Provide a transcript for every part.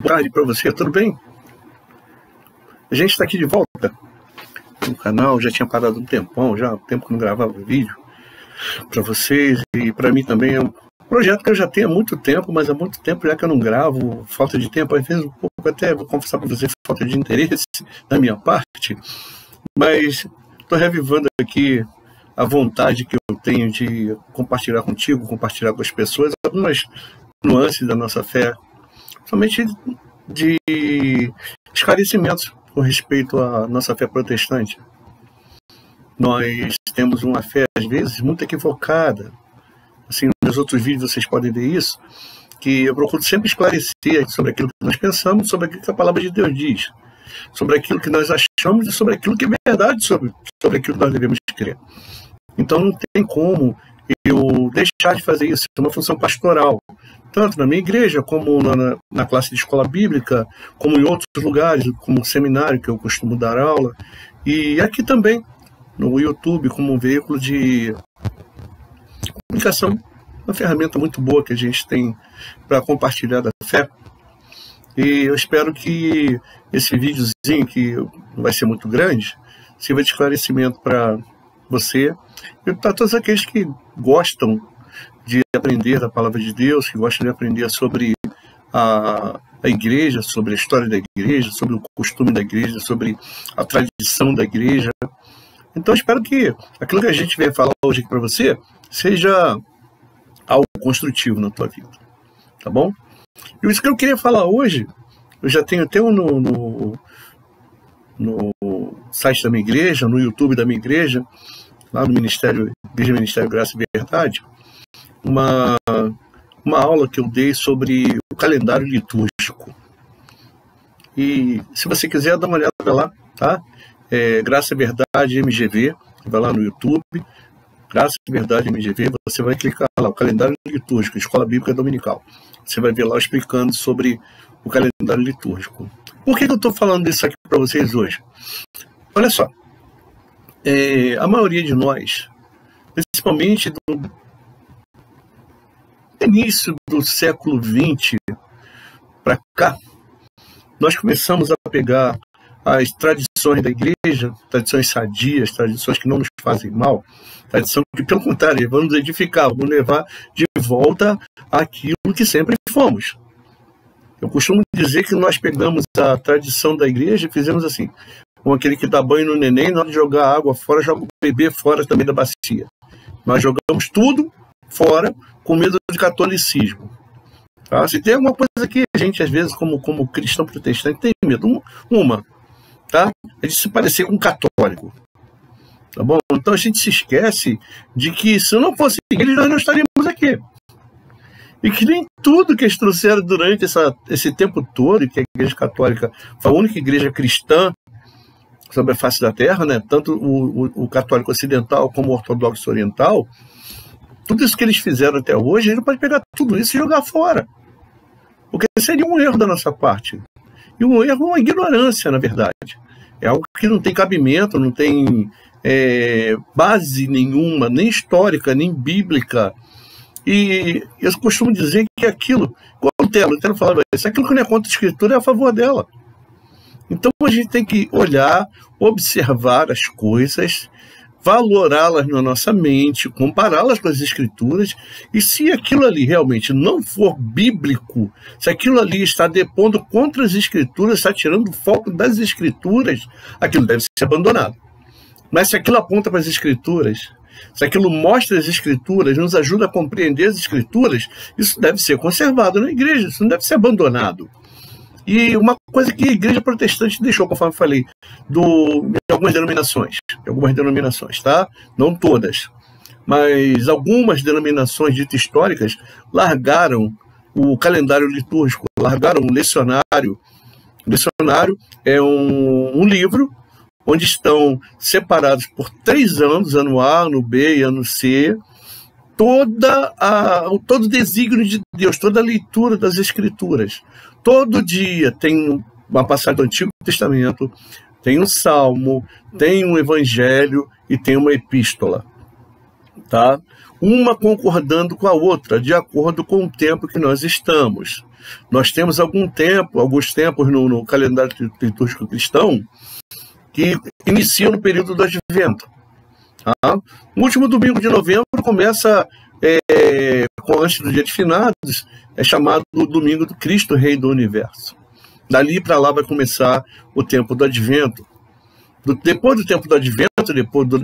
Boa tarde para você, tudo bem? A gente está aqui de volta no canal, já tinha parado um tempão, já há tempo que não gravava vídeo para vocês, e para mim também é um projeto que eu já tenho há muito tempo, mas há muito tempo já que eu não gravo, falta de tempo, às vezes um pouco, até vou confessar para você, falta de interesse da minha parte, mas estou revivando aqui a vontade que eu tenho de compartilhar contigo, compartilhar com as pessoas algumas nuances da nossa fé, somente de esclarecimentos com respeito à nossa fé protestante. Nós temos uma fé, às vezes, muito equivocada. Assim, nos outros vídeos vocês podem ver isso, que eu procuro sempre esclarecer sobre aquilo que nós pensamos, sobre aquilo que a palavra de Deus diz, sobre aquilo que nós achamos e sobre aquilo que é verdade, sobre aquilo que nós devemos crer. Então não tem como eu deixar de fazer isso, é uma função pastoral, tanto na minha igreja, como na classe de escola bíblica, como em outros lugares, como seminário que eu costumo dar aula, e aqui também, no YouTube, como um veículo de comunicação, uma ferramenta muito boa que a gente tem para compartilhar da fé. E eu espero que esse videozinho, que não vai ser muito grande, sirva de esclarecimento para você e para todos aqueles que gostam de aprender da palavra de Deus, que gostam de aprender sobre a igreja, sobre a história da igreja, sobre o costume da igreja, sobre a tradição da igreja. Então, espero que aquilo que a gente veio falar hoje aqui para você seja algo construtivo na tua vida, tá bom? E isso que eu queria falar hoje, eu já tenho até no site da minha igreja, no YouTube da minha igreja, lá no Ministério Graça e Verdade, uma aula que eu dei sobre o calendário litúrgico. E se você quiser, dá uma olhada lá, tá? Graça e Verdade MGV, vai lá no YouTube, Graça e Verdade MGV, você vai clicar lá, o calendário litúrgico, Escola Bíblica Dominical. Você vai ver lá explicando sobre o calendário litúrgico. Por que eu estou falando isso aqui para vocês hoje? Olha só, a maioria de nós, principalmente do início do século XX para cá, nós começamos a pegar as tradições da igreja, tradições sadias, tradições que não nos fazem mal, tradição que, pelo contrário, vão nos edificar, vão levar de volta aquilo que sempre fomos. Eu costumo dizer que nós pegamos a tradição da igreja e fizemos assim, como aquele que dá banho no neném, na hora de jogar água fora, joga o bebê fora também da bacia. Nós jogamos tudo fora com medo de catolicismo. Tá? Se tem alguma coisa que a gente, às vezes, como cristão protestante, tem medo, tá? É de se parecer com um católico. Tá bom? Então a gente se esquece de que se não fosse igreja, nós não estaríamos aqui. E que nem tudo que eles trouxeram durante esse tempo todo, que a Igreja Católica foi a única igreja cristã sobre a face da Terra, né? Tanto o católico ocidental como o ortodoxo oriental, tudo isso que eles fizeram até hoje, a gente pode pegar tudo isso e jogar fora. Porque seria um erro da nossa parte. E um erro, uma ignorância, na verdade. É algo que não tem cabimento, não tem base nenhuma, nem histórica, nem bíblica. E eu costumo dizer que aquilo, igual o Lutero falava isso, aquilo que não é contra a Escritura é a favor dela. Então a gente tem que olhar, observar as coisas, valorá-las na nossa mente, compará-las com as Escrituras, e se aquilo ali realmente não for bíblico, se aquilo ali está depondo contra as Escrituras, está tirando o foco das Escrituras, aquilo deve ser abandonado. Mas se aquilo aponta para as Escrituras, se aquilo mostra as Escrituras, nos ajuda a compreender as Escrituras, isso deve ser conservado na igreja, isso não deve ser abandonado. E uma coisa que a igreja protestante deixou, conforme eu falei, de algumas denominações, tá? Não todas, mas algumas denominações ditas históricas largaram o calendário litúrgico, largaram o lecionário. O lecionário é um livro onde estão separados por 3 anos, ano A, ano B e ano C, todo o desígnio de Deus, toda a leitura das Escrituras. Todo dia tem uma passagem do Antigo Testamento, tem um Salmo, tem um Evangelho e tem uma Epístola. tá? Uma concordando com a outra, de acordo com o tempo que nós estamos. Nós temos alguns tempos no calendário litúrgico cristão que iniciam no período do Advento. Tá? O último domingo de novembro começa antes do dia de finados, é chamado o Domingo do Cristo Rei do Universo. Dali para lá vai começar o tempo do Advento. Depois do tempo do Advento,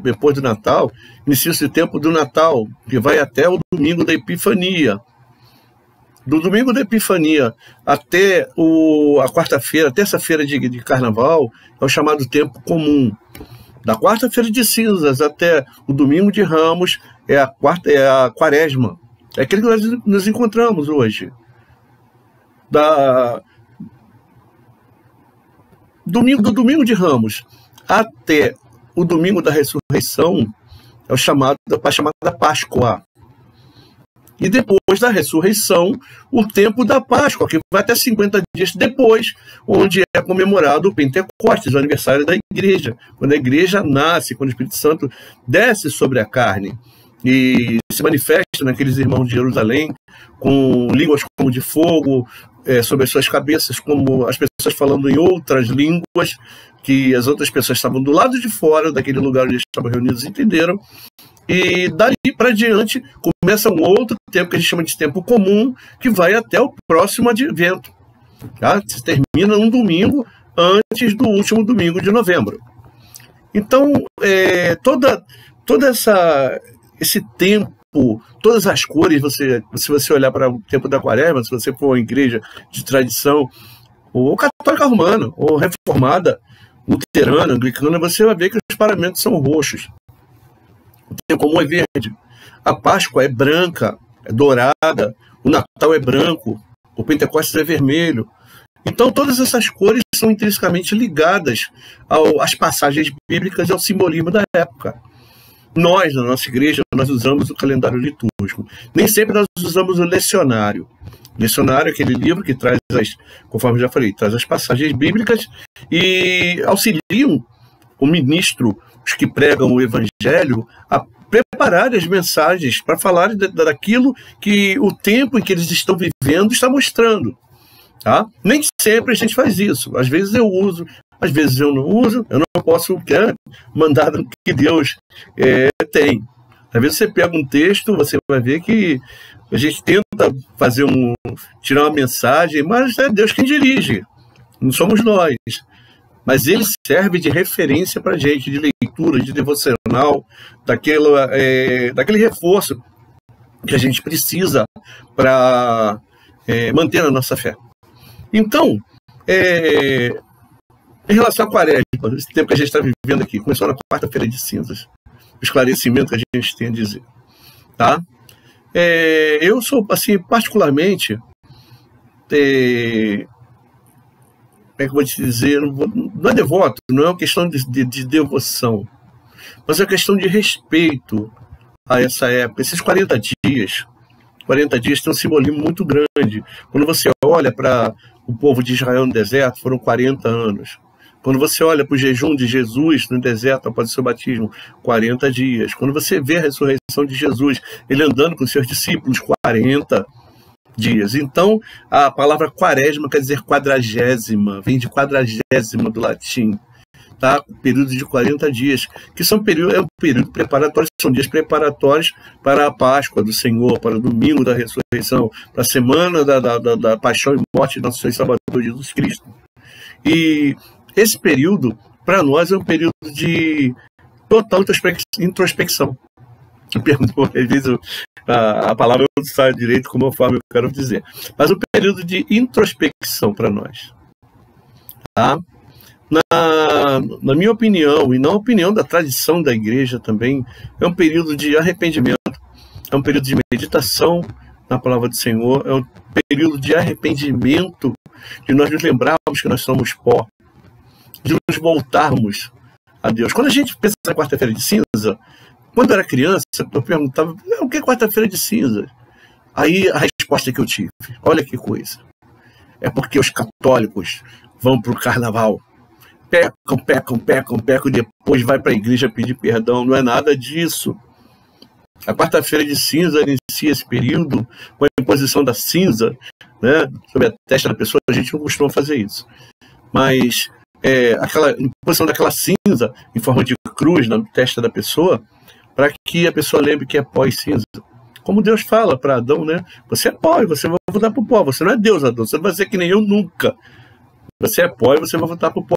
depois do Natal, inicia-se o tempo do Natal, que vai até o domingo da Epifania. Do domingo da Epifania até a quarta-feira, terça-feira de Carnaval, é o chamado tempo comum. Da quarta-feira de cinzas até o domingo de Ramos é a Quaresma. É aquele que nós nos encontramos hoje. Do domingo de Ramos até o domingo da ressurreição é a chamada Páscoa. E depois da ressurreição, o tempo da Páscoa, que vai até 50 dias depois, onde é comemorado o Pentecostes, o aniversário da igreja, quando a igreja nasce, quando o Espírito Santo desce sobre a carne e se manifesta naqueles irmãos de Jerusalém com línguas como de fogo sobre as suas cabeças, como as pessoas falando em outras línguas que as outras pessoas estavam do lado de fora daquele lugar onde eles estavam reunidos entenderam. E dali para diante começa um outro tempo que a gente chama de tempo comum, que vai até o próximo Advento. Tá? Se termina um domingo antes do último domingo de novembro. Então, todo esse tempo, todas as cores, se você olhar para o tempo da Quaresma, se você for uma igreja de tradição, ou católica romana, ou reformada, luterana, anglicana, você vai ver que os paramentos são roxos. O tempo comum é verde, a Páscoa é branca, é dourada, o Natal é branco, o Pentecostes é vermelho. Então todas essas cores são intrinsecamente ligadas às passagens bíblicas e ao simbolismo da época. Nós, na nossa igreja, nós usamos o calendário litúrgico. Nem sempre nós usamos o lecionário. O lecionário é aquele livro que traz, conforme já falei, traz as passagens bíblicas e auxiliam o ministro, os que pregam o evangelho, a preparar as mensagens para falar daquilo que o tempo em que eles estão vivendo está mostrando. Tá? Nem sempre a gente faz isso. Às vezes eu uso, às vezes eu não uso. Eu não posso mandar o que Deus tem. Às vezes você pega um texto, você vai ver que a gente tenta tirar uma mensagem, mas é Deus quem dirige, não somos nós. Mas ele serve de referência para a gente, de leitura, de devocional, daquele reforço que a gente precisa para manter a nossa fé. Então, em relação à Quaresma, esse tempo que a gente está vivendo aqui, começou na quarta-feira de cinzas, o esclarecimento que a gente tem a dizer. Tá? Eu sou, assim, particularmente, como é que eu vou te dizer, não é devoto, não é uma questão de devoção, mas é uma questão de respeito a essa época. Esses 40 dias têm um simbolismo muito grande. Quando você olha para o povo de Israel no deserto, foram 40 anos. Quando você olha para o jejum de Jesus no deserto após o seu batismo, 40 dias. Quando você vê a ressurreição de Jesus, ele andando com seus discípulos, 40 dias. Então, a palavra quaresma quer dizer quadragésima, vem de quadragésima do latim. Tá? Período de 40 dias, que é um período preparatório, são dias preparatórios para a Páscoa do Senhor, para o domingo da ressurreição, para a semana da paixão e morte de nosso Senhor e Salvador Jesus Cristo. E esse período, para nós, é um período de total introspecção. Às vezes a palavra não sai direito como eu quero dizer, mas um período de introspecção para nós. Tá? Na minha opinião, e na opinião da tradição da igreja também, é um período de arrependimento, é um período de meditação na palavra do Senhor, é um período de arrependimento, de nós nos lembrarmos que nós somos pó, de nos voltarmos a Deus. Quando a gente pensa na quarta-feira de cinza, quando eu era criança, eu perguntava, o que é quarta-feira de cinza? Aí a resposta que eu tive, olha que coisa, é porque os católicos vão para o carnaval, pecam, e depois vai para a igreja pedir perdão. Não é nada disso. A quarta-feira de cinza inicia esse período com a imposição da cinza, né, sobre a testa da pessoa. A gente não costuma fazer isso. Mas aquela imposição daquela cinza em forma de cruz na testa da pessoa, para que a pessoa lembre que é pó e cinza. Como Deus fala para Adão, né? Você é pó e você vai voltar para o pó. Você não é Deus, Adão. Você não vai ser que nem eu nunca. Você é pó e você vai voltar para o pó.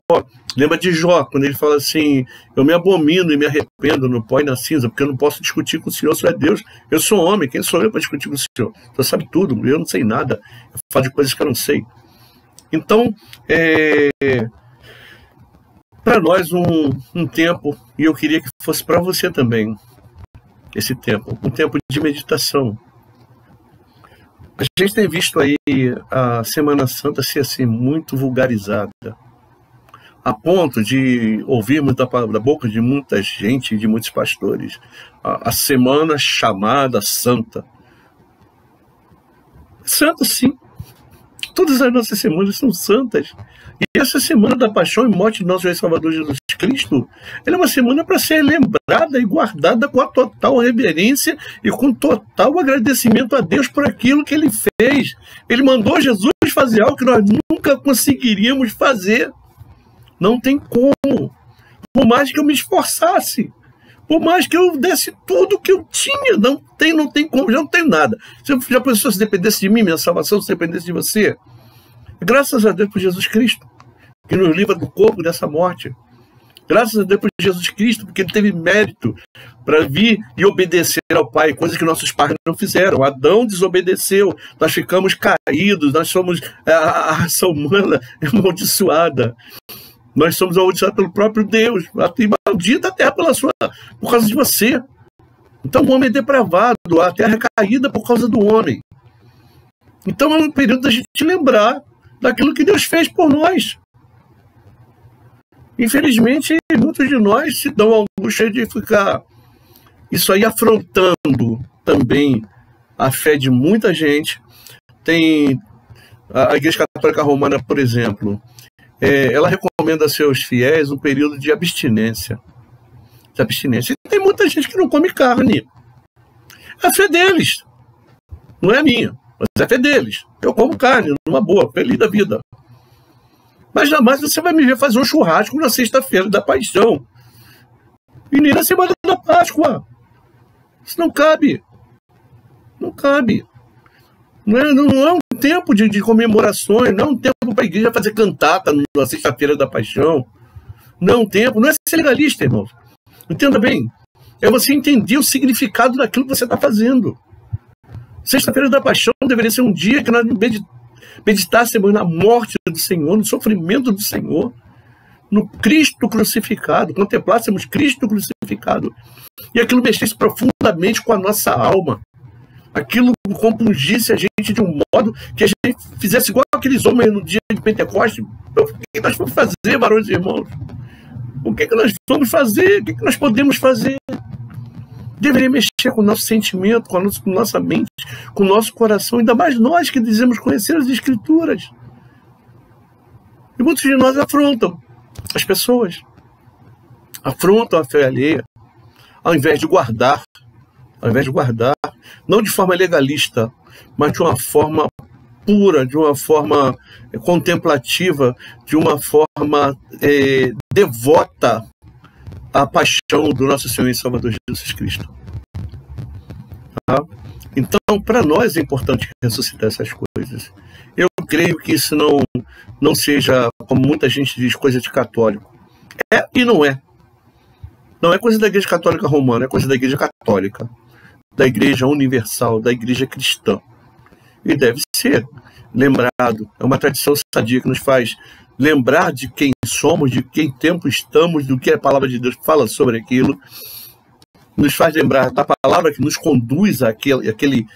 Lembra de Jó, quando ele fala assim: eu me abomino e me arrependo no pó e na cinza, porque eu não posso discutir com o Senhor, o Senhor é Deus. Eu sou homem, quem sou eu para discutir com o Senhor? O Senhor sabe tudo, eu não sei nada. Eu falo de coisas que eu não sei. Então, para nós um tempo, e eu queria que fosse para você também, esse tempo, um tempo de meditação. A gente tem visto aí a Semana Santa ser assim, muito vulgarizada, a ponto de ouvirmos da boca de muita gente, de muitos pastores, a semana chamada Santa. Santa, sim. Todas as nossas semanas são santas. E essa semana da paixão e morte de nosso Rei Salvador Jesus Cristo, ela é uma semana para ser lembrada e guardada com a total reverência e com total agradecimento a Deus por aquilo que Ele fez. Ele mandou Jesus fazer algo que nós nunca conseguiríamos fazer. Não tem como. Por mais que eu me esforçasse, por mais que eu desse tudo que eu tinha, não tem como, já não tenho nada. Já pensou se dependesse de mim, minha salvação, se dependesse de você? Graças a Deus por Jesus Cristo, que nos livra do corpo dessa morte. Graças a Deus por Jesus Cristo, porque Ele teve mérito para vir e obedecer ao Pai, coisa que nossos pais não fizeram. Adão desobedeceu, nós ficamos caídos, nós somos a raça humana amaldiçoada. Nós somos amaldiçoados pelo próprio Deus, e maldita a terra por causa de você. Então o homem é depravado, a terra é caída por causa do homem. Então é um período da gente lembrar daquilo que Deus fez por nós. Infelizmente, muitos de nós se dão ao luxo de ficar isso aí afrontando também a fé de muita gente. Tem a Igreja Católica Romana, por exemplo, ela recomenda a seus fiéis um período de abstinência. E tem muita gente que não come carne. É a fé deles, não é a minha, mas é a fé deles. Eu como carne, numa boa, feliz da vida. Mas jamais você vai me ver fazer um churrasco na sexta-feira da paixão. E nem na semana da Páscoa. Isso não cabe. Não cabe. Não é um tempo de comemorações, não é um tempo para a igreja fazer cantata na sexta-feira da paixão. Não é um tempo, não é ser legalista, irmão. Entenda bem. É você entender o significado daquilo que você está fazendo. Sexta-feira da paixão deveria ser um dia que nós meditássemos na morte do Senhor, no sofrimento do Senhor, no Cristo crucificado, contemplássemos Cristo crucificado. E aquilo mexesse profundamente com a nossa alma. Aquilo compungisse a gente de um modo que a gente fizesse igual aqueles homens no dia de Pentecostes. O que nós vamos fazer, varões e irmãos? O que nós vamos fazer? O que nós podemos fazer? Deveria mexer com o nosso sentimento, com a nossa mente, com o nosso coração, ainda mais nós que dizemos conhecer as Escrituras. E muitos de nós afrontam as pessoas, afrontam a fé alheia, ao invés de guardar, não de forma legalista, mas de uma forma pura, de uma forma contemplativa, de uma forma devota à paixão do nosso Senhor e Salvador Jesus Cristo. Tá? Então, para nós é importante ressuscitar essas coisas. Eu creio que isso não seja, como muita gente diz, coisa de católico. É e não é. Não é coisa da Igreja Católica Romana, é coisa da Igreja Católica, da Igreja Universal, da Igreja Cristã. E deve ser lembrado. É uma tradição sadia que nos faz lembrar de quem somos, de que tempo estamos, do que a palavra de Deus fala sobre aquilo. Nos faz lembrar da palavra que nos conduz àquele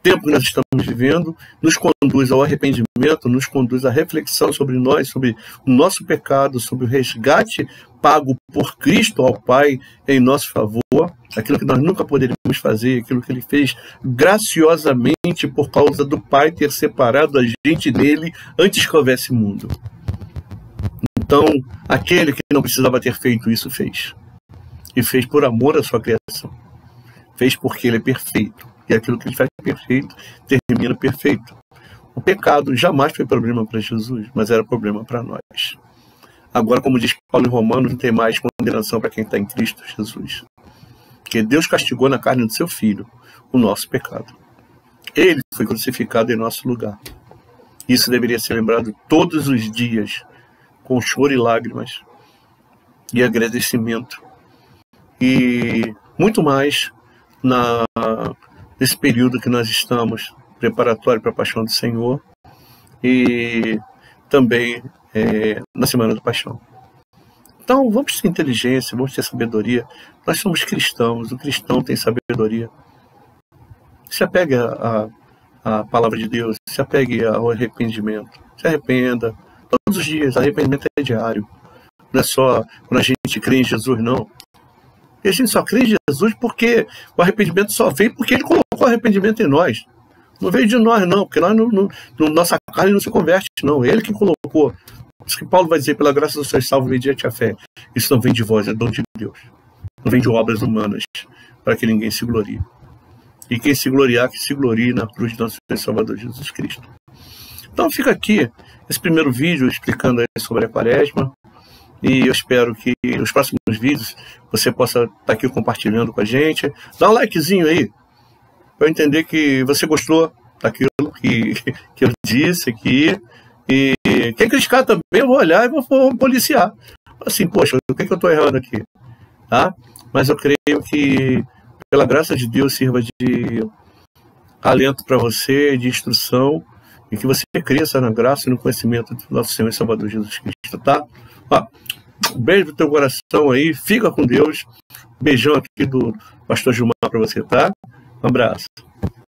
tempo que nós estamos vivendo, nos conduz ao arrependimento, nos conduz à reflexão sobre nós, sobre o nosso pecado, sobre o resgate pago por Cristo ao Pai em nosso favor, aquilo que nós nunca poderíamos fazer, aquilo que Ele fez graciosamente por causa do Pai ter separado a gente dele antes que houvesse mundo. Então, aquele que não precisava ter feito isso, fez. E fez por amor à sua criação. fez porque ele é perfeito. E aquilo que ele faz perfeito, termina perfeito. O pecado jamais foi problema para Jesus, mas era problema para nós. Agora, como diz Paulo em Romanos, não tem mais condenação para quem está em Cristo Jesus. Porque Deus castigou na carne do seu Filho o nosso pecado. Ele foi crucificado em nosso lugar. Isso deveria ser lembrado todos os dias, com choro e lágrimas, e agradecimento. E muito mais nesse período que nós estamos, preparatório para a Paixão do Senhor, e também na Semana da Paixão. Então, vamos ter inteligência, vamos ter sabedoria. Nós somos cristãos, o cristão tem sabedoria. Se apegue à palavra de Deus, se apegue ao arrependimento. Se arrependa todos os dias, arrependimento é diário. Não é só quando a gente crê em Jesus, não. E a gente só crê em Jesus porque o arrependimento só veio porque ele colocou arrependimento em nós. Não veio de nós, não, porque nós nossa carne não se converte, não. Ele que colocou. Isso que Paulo vai dizer, pela graça do Senhor salvo mediante a fé. Isso não vem de vós, é dom de Deus. Não vem de obras humanas, para que ninguém se glorie. E quem se gloriar, que se glorie na cruz de nosso Senhor Salvador Jesus Cristo. Então fica aqui esse primeiro vídeo explicando aí sobre a Quaresma. E eu espero que nos próximos vídeos você possa estar aqui compartilhando com a gente. Dá um likezinho aí, para eu entender que você gostou daquilo que eu disse aqui. E quem criticar também, eu vou olhar e vou policiar. Assim, poxa, o que eu estou errando aqui? Tá? Mas eu creio que, pela graça de Deus, sirva de alento para você, de instrução, e que você cresça na graça e no conhecimento do nosso Senhor e Salvador Jesus Cristo, tá? Ó, um beijo no teu coração aí, fica com Deus. Beijão aqui do Pastor Gilmar para você, tá? Um abraço.